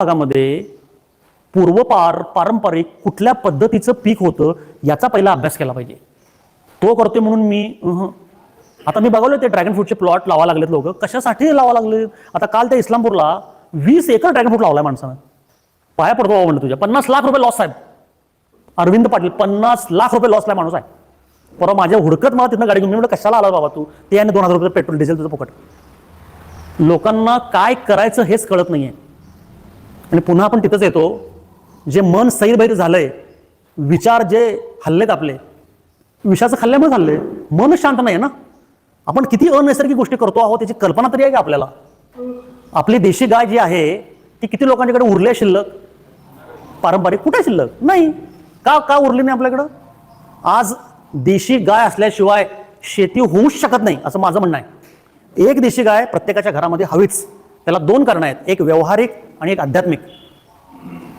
भागामध्ये पारंपरिक कुठल्या पद्धतीचं पीक होतं याचा पहिला अभ्यास केला पाहिजे. तो करते म्हणून मी आता मी बघालो ते ड्रॅगन फ्रूटचे प्लॉट लावा लागलेत लोक. कशासाठी लावा लागले? आता काल त्या इस्लामपूरला 20 एकर ड्रॅगन फ्रूट लावलाय माणसानं. पाया पडतो बाबा म्हणलं तुझ्या. 50 लाख रुपये लॉस साहेब. अरविंद पाटील 50 लाख रुपये लॉसला माणूस आहे. परवा माझ्या हुडकत मला तिथनं गाडी घेऊन मी म्हणलं कशाला आला बाबा तू? ते आणि 2000 रुपये पेट्रोल डिझेल तुझं फुकट. लोकांना काय करायचं हेच कळत नाहीये. आणि पुन्हा आपण तिथंच येतो, जे मन सैरभैर झालंय, विचार जे हल्लेत आपले, विषाचं खाल्ल्यामुळे हल्ले, मन शांत नाही ना. आपण किती अनैसर्गिक गोष्टी करतो आहोत त्याची कल्पना तरी आहे का आपल्याला? आपली देशी गाय जी आहे ती किती लोकांच्याकडे उरली शिल्लक? पारंपरिक कुठे शिल्लक नाही. का उरली नाही आपल्याकडं? आज देशी गाय असल्याशिवाय शेती होऊच शकत नाही असं माझं म्हणणं आहे. एक देशी गाय प्रत्येकाच्या घरामध्ये हवीच. त्याला 2 कारणं आहेत, एक व्यावहारिक आणि एक आध्यात्मिक.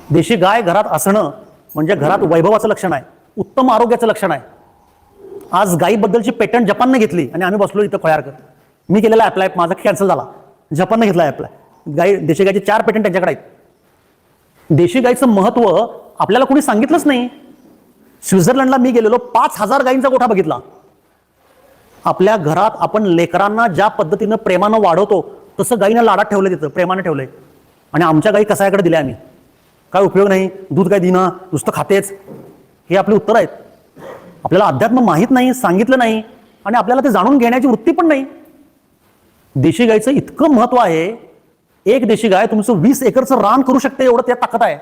देशी गाय घरात असणं म्हणजे घरात वैभवाचं लक्षण आहे, उत्तम आरोग्याचं लक्षण आहे. आज गायीबद्दलची पेटंट जपानने घेतली आणि आम्ही बसलो इथं खोळ्यारकर. मी केलेला अप्लाय, माझा कॅन्सल झाला. जपानने घेतला अप्लाय. देशी गायचे 4 पेटंट त्यांच्याकडे आहेत. देशी गायचं महत्व आपल्याला कोणी सांगितलंच नाही. स्वित्झर्लंडला मी गेलेलो, 5000 गायींचा गोठा बघितला. आपल्या घरात आपण लेकरांना ज्या पद्धतीनं प्रेमानं वाढवतो तसं गायीनं लाडात ठेवलंय, तिथं प्रेमानं ठेवलंय. आणि आमच्या गायी कसायाकडे दिल्या आम्ही. काय उपयोग नाही, दूध काय दिना, नुसतं खातेच. हे आपले उत्तर आहेत. आपल्याला अध्यात्म माहीत नाही, सांगितलं नाही आणि आपल्याला ते जाणून घेण्याची वृत्ती पण नाही. देशी गायचं इतकं महत्व आहे. एक देशी गाय तुमचं 20 एकरचं रान करू शकते, एवढं त्यात ताकद आहे.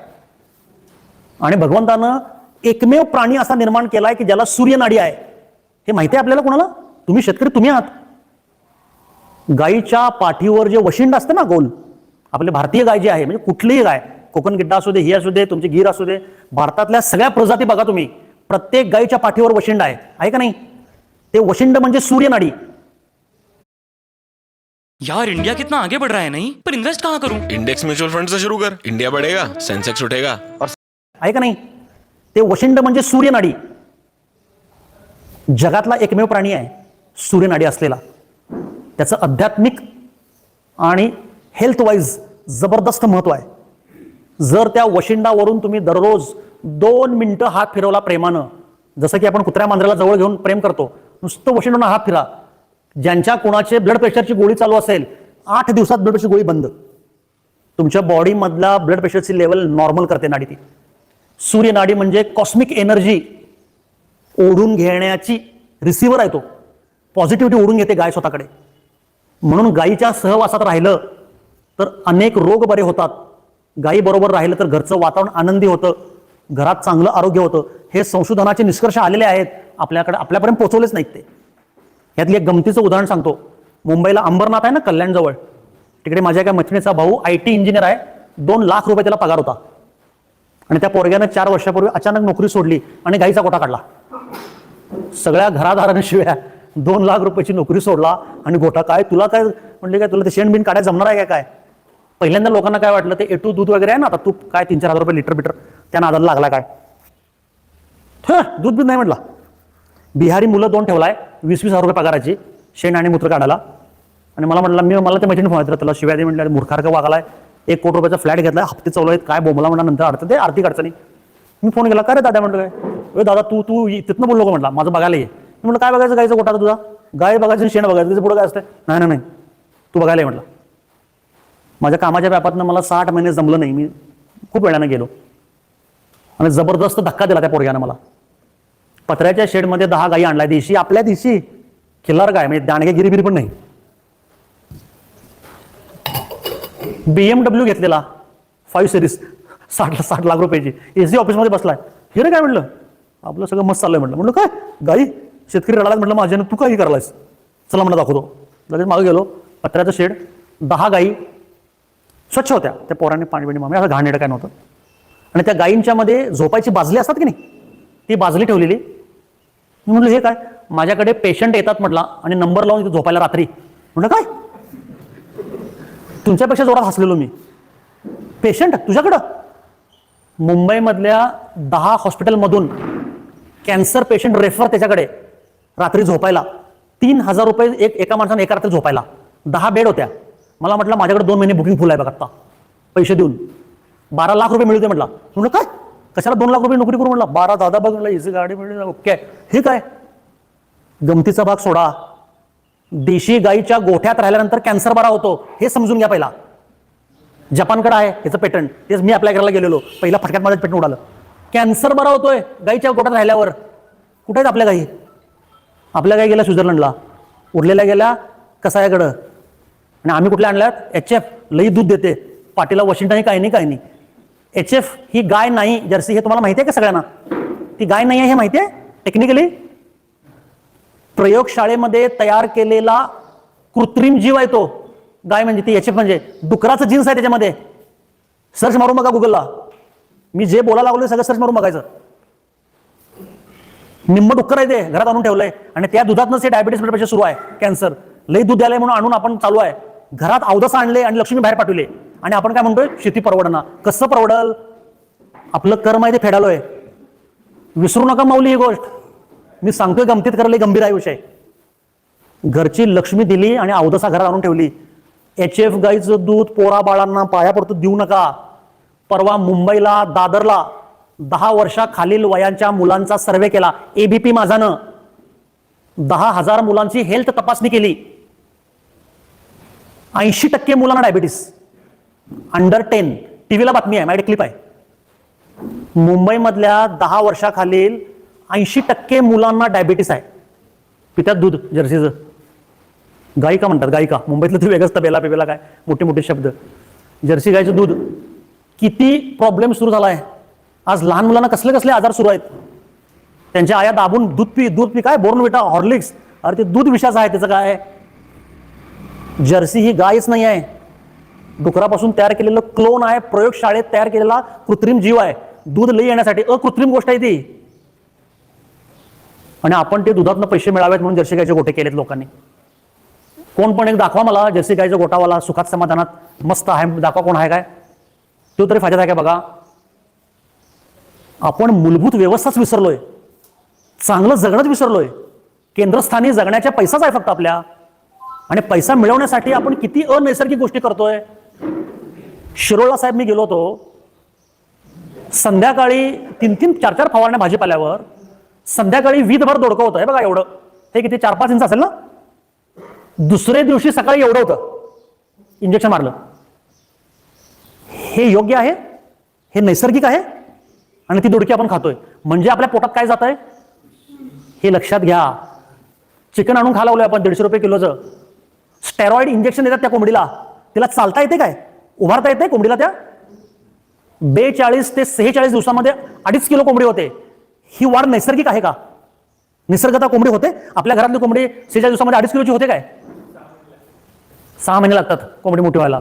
आणि भगवंतानं एकमेव प्राणी असा निर्माण केलाय की ज्याला सूर्यनाडी आहे. हे माहिती आहे आपल्याला कोणाला? तुम्ही शेतकरी तुम्ही आहात. गायीच्या पाठीवर जे वशिंड असतं ना गोल, आपली भारतीय गाय जी आहे, म्हणजे कुठलीही गाय, कोकण गिड्डा असू दे, ही असू दे, तुमची गीर असू दे, भारतातल्या सगळ्या प्रजाती बघा तुम्ही, प्रत्येक गायीच्या पाठीवर वशिंड आहे का नाही? ते वशिंड म्हणजे सूर्यनाडी. यार इंडिया कितना आगे बढ़ रहा है नहीं, पर इन्वेस्ट कहाँ करूं? इंडेक्स म्यूचुअल फंड से शुरू कर, इंडिया बढ़ेगा, सेंसेक्स उठेगा. आहे का नाही? ते वशिंड म्हणजे सूर्यनाडी. जगातला एकमेव प्राणी आहे सूर्यनाडी असलेला. त्याचं आध्यात्मिक आणि हेल्थ वाईज जबरदस्त महत्व आहे. जर त्या वशिंडावरून तुम्ही दररोज 2 मिनिटं हात फिरवला प्रेमानं, जसं की आपण कुत्र्या मांजराला जवळ घेऊन प्रेम करतो, नुसतं वशिंडावरून हात फिरा. ज्यांच्या कोणाचे ब्लड प्रेशरची गोळी चालू असेल, 8 दिवसात ब्लड प्रेशरची गोळी बंद. तुमच्या बॉडीमधला ब्लड प्रेशरची लेवल नॉर्मल करते नाडी ती. सूर्यनाडी म्हणजे कॉस्मिक एनर्जी ओढून घेण्याची रिसिव्हर आहे. तो पॉझिटिव्हिटी ओढून घेते गाय स्वतःकडे. म्हणून गायीच्या सहवासात राहिलं तर अनेक रोग बरे होतात. गायी बरोबर राहिलं तर घरचं वातावरण आनंदी होतं, घरात चांगलं आरोग्य होतं. हे संशोधनाचे निष्कर्ष आलेले आहेत, आपल्यापर्यंत पोहोचवलेच नाहीत ते. यातली एक गमतीचं उदाहरण सांगतो. मुंबईला अंबरनाथ आहे ना, कल्याणजवळ, तिकडे माझ्या एका मैत्रिणीचा भाऊ IT इंजिनियर आहे. 2 लाख रुपये त्याला पगार होता. आणि त्या पोरग्यानं 4 वर्षापूर्वी अचानक नोकरी सोडली आणि गायीचा गोठा काढला. सगळ्या घरादाराने शिवाय 2 लाख रुपयाची नोकरी सोडला आणि गोठा. काय तुला काय म्हणले, काय तुला ते शेण बिन काढायला जमणार आहे काय? पहिल्यांदा लोकांना काय वाटलं, ते A2 दूध वगैरे आहे ना, आता तूप काय 3-4 हजार रुपये लिटर त्या नादाला लागला काय? दूध बीध नाही म्हटला. बिहारी मुलं 2 ठेवलाय, 20-20 हजार रुपये पगाराची, शेण आणि मूत्र काढायला. आणि मला म्हटलं, मला त्या मैत्रिणी फोन त्याला शिवाय म्हटलं, मूर्खारखं वागालाय. 1 कोटी रुपयाचा फ्लॅट घेतलाय, हप्ते चालू आहेत, काय बोंबला म्हणा. नंतर अर्थ ते आर्थिक अडचणी. मी फोन केला, काय रे दादा म्हटलं, काय दादा तू तिथनं बोललो का म्हटलं, माझं बघायला ये. मी म्हटलं, काय बघायचं गायचं गोठा तुझा? गाय बघायचं, शेण बघायचं, त्याचं पुढं काय असतं? नाही तू बघायला ये म्हटलं. माझ्या कामाच्या व्यापातनं मला 60 महिने जमलं नाही. मी खूप वेळानं गेलो आणि जबरदस्त धक्का दिला त्या पोरग्यानं मला. पत्र्याच्या शेडमध्ये 10 गायी आणलाय, देशी, आपल्या देशी, खिल्लार गाय, म्हणजे दांडगे गिरीबिरी पण नाही. BMW घेतलेला 5 सिरीज 60 लाख रुपयाची, AC ऑफिसमध्ये बसलाय. हे रे काय म्हटलं, आपलं सगळं मस्त चाललंय म्हटलं. म्हटलं काय गाई, शेतकरी रडायला. म्हटलं माझ्यानं तू काही करायलास, चला म्हणलं दाखवतो. लगेच मागे गेलो, पत्र्याचं शेड, 10 गायी स्वच्छ होत्या. त्या पोरांनी पाणी मामी, असं घाणेरडं काय नव्हतं. आणि त्या गायींच्या मध्ये झोपायची बाजली असतात की नाही, ती बाजली ठेवलेली. मी म्हटलं हे काय? माझ्याकडे पेशंट येतात म्हटला आणि नंबर लावून झोपायला रात्री. म्हटलं काय? तुमच्यापेक्षा जोरात हसलेलो मी. पेशंट तुझ्याकडं? मुंबईमधल्या 10 हॉस्पिटलमधून कॅन्सर पेशंट रेफर त्याच्याकडे रात्री झोपायला. 3000 रुपये एका माणसाने एका रात्री झोपायला. 10 बेड होत्या. मला म्हटलं माझ्याकडे 2 महिने बुकिंग फुल आहे बघा आता, पैसे देऊन. 12 लाख रुपये मिळते म्हटला. म्हणलं काय, कशाला 2 लाख रुपये नोकरी करू म्हटलं. 12 दादा बघ म्हटलं, इझी गाडी मिळेल, ओके. हे काय, गमतीचा भाग सोडा. देशी गाईच्या गोठ्यात राहिल्यानंतर कॅन्सर बरा होतो हे समजून घ्या पहिला. जपानकडे आहे त्याचं पेटंट, तेच मी अप्लाय करायला गेलेलो, पहिला फटक्यात माझं पेटंट उडालं. कॅन्सर बरा होतोय गाईच्या गोठ्यात राहिल्यावर. कुठे आहेत आपल्या गाई? आपल्या गाई गेल्या स्वित्झर्लंडला, उरलेल्या गेल्या कसायाकडं. आणि आम्ही कुठल्या आणल्यात? HF, लई दूध देते, पाटीला वॉशिंग्टन काही नाही. HF ही गाय नाही, जर्सी, हे तुम्हाला माहिती आहे का सगळ्यांना? ती गाय नाही आहे हे माहिती आहे टेक्निकली. प्रयोगशाळेमध्ये तयार केलेला कृत्रिम जीव आहे तो. गाय म्हणजे ती HF म्हणजे डुकराचं जीन्स आहे त्याच्यामध्ये. सर्च मारून बघा गुगलला. मी जे बोलायला लागलोय सगळं सर्च मारून बघायचं. निम्म डुक्कर आहे ते, घरात आणून ठेवलंय आणि त्या दुधातनंच हे डायबिटीस ब्लड प्रेशर सुरू आहे, कॅन्सर. लई दूध द्यायला म्हणून आणून आपण चालू आहे. घरात अवदस आणले आणि लक्ष्मी बाहेर पाठवले आणि आपण काय म्हणतोय, शेती परवडना. कसं परवडल? आपलं कर्म आहे ते फेडालोय. विसरू नका माऊली ही गोष्ट. मी सांगतोय गमतीत करायला गंभीर आहे विषय. घरची लक्ष्मी दिली आणि अवदसा घरात आणून ठेवली. HF गाईचं दूध पोरा बाळांना पायापुरतं देऊ नका. परवा मुंबईला, दादरला 10 वर्षाखालील वयांच्या मुलांचा सर्वे केला ABP माझानं. 10,000 मुलांची हेल्थ तपासणी केली. 80% मुलांना डायबिटीस, अंडर 10. टीव्हीला बातमी आहे, माझ्याकडे क्लिप आहे. मुंबईमधल्या 10 वर्षाखालील 80% मुलांना डायबिटीस आहे. पितात दूध जर्सीचं. गाई का म्हणतात, गाई का? मुंबईतलं ते वेगळंच, तबेला पेबेला काय मोठे मोठे शब्द. जर्सी गाईचं दूध. किती प्रॉब्लेम सुरू झाला आहे आज. लहान मुलांना कसले कसले आजार सुरू आहेत. त्यांच्या आया दाबून दूध पी काय, बोर्नव्हिटा, हॉर्लिक्स. अरे ते दूध विषाचं आहे, त्याचं काय? जर्सी ही गायच नाही आहे, डुकरापासून तयार केलेलं क्लोन आहे. प्रयोगशाळेत तयार केलेला कृत्रिम जीव आहे. दूध लई येण्यासाठी अकृत्रिम गोष्ट आहे ती. आणि आपण ते दुधातनं पैसे मिळावेत म्हणून जर्सी गायचे गोठे केलेत लोकांनी. कोण पण एक दाखवा मला जर्सी गायचा गोठावाला सुखात समाधानात मस्त आहे, दाखवा कोण आहे काय, तो तरी फायद्यात आहे का बघा. आपण मूलभूत व्यवस्थाच विसरलोय, चांगलं जगणंच विसरलोय. केंद्रस्थानी जगण्याच्या पैसाच आहे फक्त आपल्या. आणि पैसा मिळवण्यासाठी आपण किती अनैसर्गिक गोष्टी करतोय. शिरोळला साहेब मी गेलो होतो, संध्याकाळी 3-3, 4-4 फवारण्या भाजीपाल्यावर, संध्याकाळी वीधभर दोडकं होतं. हे बघा एवढं, हे किती 4-5 इंच असेल ना. दुसऱ्या दिवशी सकाळी एवढं होतं, इंजेक्शन मारलं. हे योग्य आहे? हे नैसर्गिक आहे? आणि ती दोडकी आपण खातोय म्हणजे आपल्या पोटात काय जात आहे हे लक्षात घ्या. चिकन आणून खायला लागलोय आपण 150 रुपये किलोचं. स्टेरॉइड इंजेक्शन देतात त्या कोंबडीला. तिला चालता येते काय, उभारता येते कोंबडीला? त्या 42 ते 46 दिवसामध्ये 2.5 किलो कोंबडी होते. ही वाढ नैसर्गिक आहे का? निसर्गता कोंबडी होते? आपल्या घरातली कोंबडी 46 दिवसामध्ये 2.5 किलोची होते काय? 6 महिने लागतात कोंबडी मोठी व्हायला.